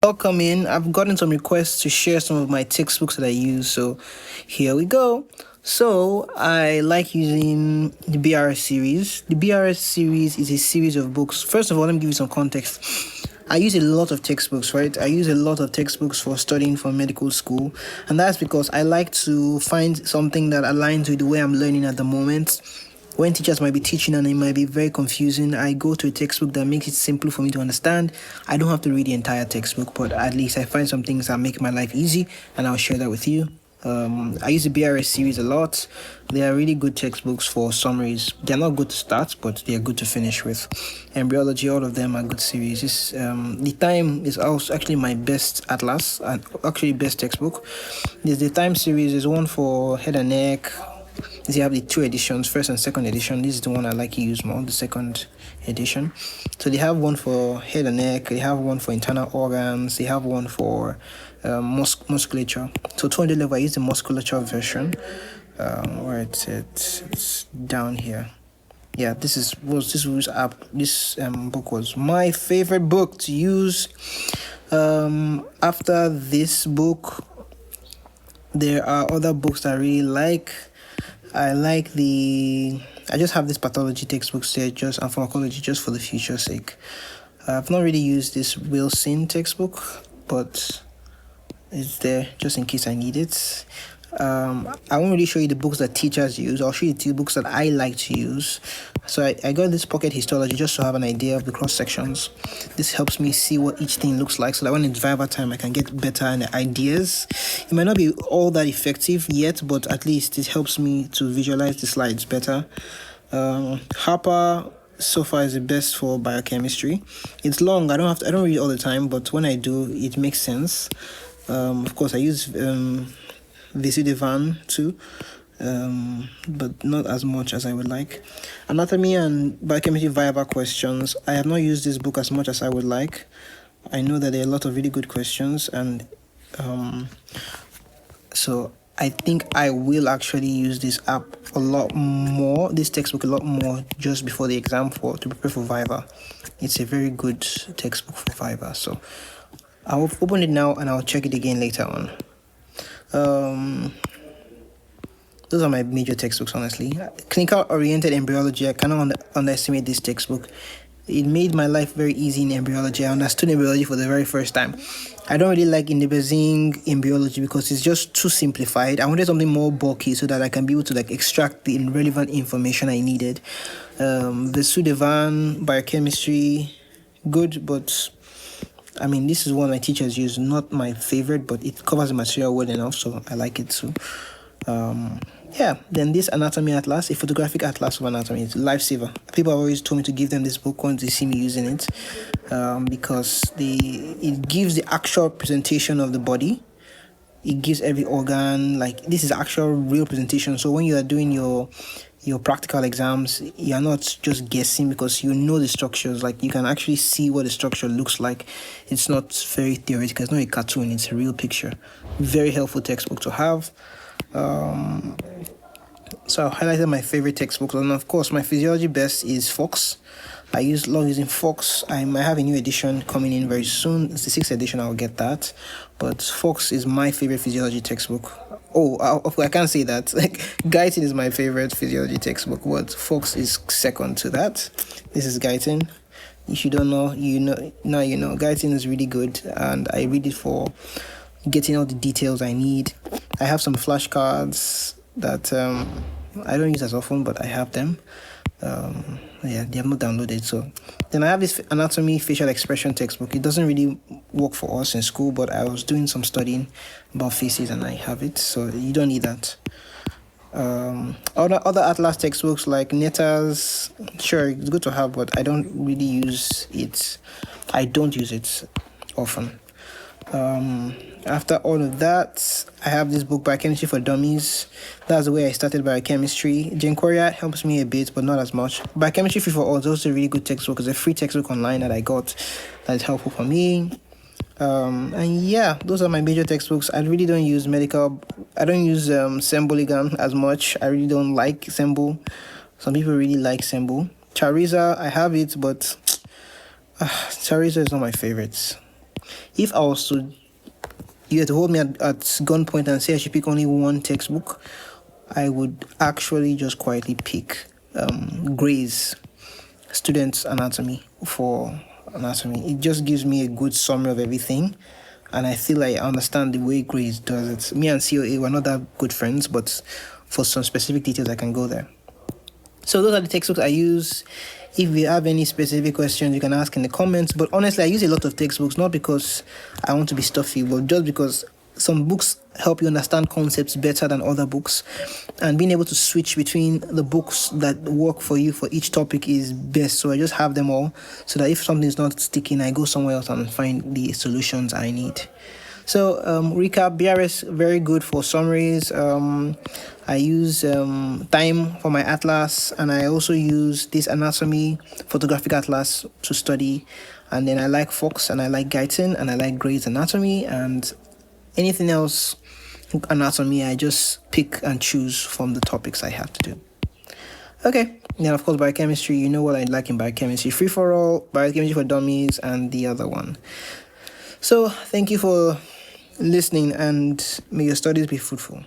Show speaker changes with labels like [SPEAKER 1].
[SPEAKER 1] Welcome in. I've gotten some requests to share some of my textbooks that I use, so here we go. So I like using the BRS series. The BRS series is a series of books. First of all, let me give you some context. I use a lot of textbooks, right? I use a lot of textbooks for studying for medical school, and that's because I like to find something that aligns with the way I'm learning at the moment. When teachers might be teaching and it might be very confusing, I go to a textbook that makes it simple for me to understand. I don't have to read the entire textbook, but at least I find some things that make my life easy, and I'll share that with you. I use the BRS series a lot. They are really good textbooks for summaries. They're not good to start, but they're good to finish with. Embryology, all of them are good series. The Time is also actually my best atlas and actually best textbook. There's the Time series. There's one for head and neck. You have the two editions, first and second edition. This is the one I like to use more, the second edition. So they have one for head and neck, they have one for internal organs, they have one for musculature. So 200 level, I use the musculature version. Where it's down here. Yeah, this book was my favorite book to use. After this book, there are other books that I really like. I just have this pathology textbooks there, and pharmacology, just for the future's sake. I've not really used this Wilson textbook, but it's there just in case I need it. I won't really show you the books that teachers use. I'll show you the books that I like to use. So I got this pocket histology just to have an idea of the cross sections. This helps me see what each thing looks like, so that when it's Viva time, I can get better ideas. It might not be all that effective yet, but at least it helps me to visualize the slides better. Harper so far is the best for biochemistry. It's long. I don't read it all the time, but when I do, it makes sense. Of course, I use Visidivan too, but not as much as I would like. Anatomy and biochemistry viva questions. I have not used this book as much as I would like. I know that there are a lot of really good questions, and so I think I will actually use this textbook a lot more just before the exam to prepare for viva. It's a very good textbook for viva, so I'll open it now and I'll check it again later on. Those are my major textbooks, honestly. Clinical oriented embryology, I cannot underestimate this textbook. It made my life very easy in embryology. I understood embryology for the very first time. I don't really like indibazing embryology because it's just too simplified. I wanted something more bulky so that I can be able to extract the relevant information I needed. The Sudevan biochemistry, good, but I mean, this is one my teachers use, not my favorite, but it covers the material well enough, so I like it too. Then this anatomy atlas, a photographic atlas of anatomy, it's a lifesaver. People have always told me to give them this book once they see me using it, because it gives the actual presentation of the body. It gives every organ, this is actual real presentation. So when you are doing your practical exams, you're not just guessing, because you know the structures. You can actually see what the structure looks like. It's not very theoretical. It's not a cartoon. It's a real picture. Very helpful textbook to have. So I highlighted my favorite textbooks, and of course my physiology best is Fox. I love using Fox. I might have a new edition coming in very soon. It's the 6th edition. I'll get that. But Fox is my favorite physiology textbook. I can't say that. Guyton is my favorite physiology textbook, but Fox is second to that. This is Guyton. If you don't know, you know. Now you know. Guyton is really good, and I read it for getting all the details I need. I have some flashcards that I don't use as often, but I have them. They have not downloaded. So then I have this anatomy facial expression textbook. It doesn't really work for us in school, but I was doing some studying about faces and I have it, so you don't need that. Other atlas textbooks like Netta's, sure, it's good to have, but I don't really use it. I don't use it often. After all of that, I have this book, Biochemistry for Dummies. That's the way I started biochemistry. Gencoria helps me a bit, but not as much. Biochemistry Free for All is also a really good textbook. It's a free textbook online that I got that is helpful for me. And yeah, those are my major textbooks. I really don't use Semboligan as much. I really don't like Sembol. Some people really like Sembol. Chariza, I have it, but Chariza is not my favorites. If I was to, you had to hold me at gunpoint and say I should pick only one textbook, I would actually just quietly pick Gray's Students Anatomy for anatomy. It just gives me a good summary of everything, and I feel like I understand the way Grace does it. Me and COA were not that good friends, but for some specific details, I can go there. So those are the textbooks I use. If you have any specific questions, you can ask in the comments. But honestly, I use a lot of textbooks, not because I want to be stuffy, but just because some books help you understand concepts better than other books. And being able to switch between the books that work for you for each topic is best. So I just have them all so that if something is not sticking, I go somewhere else and find the solutions I need. So recap, BRS, very good for summaries. I use Time for my atlas, and I also use this anatomy photographic atlas to study. And then I like Fox, and I like Guyton, and I like Gray's Anatomy, and anything else anatomy, I just pick and choose from the topics I have to do. Okay, then of course biochemistry, you know what I like in biochemistry: free for all, biochemistry for dummies, and the other one. So thank you for listening, and may your studies be fruitful.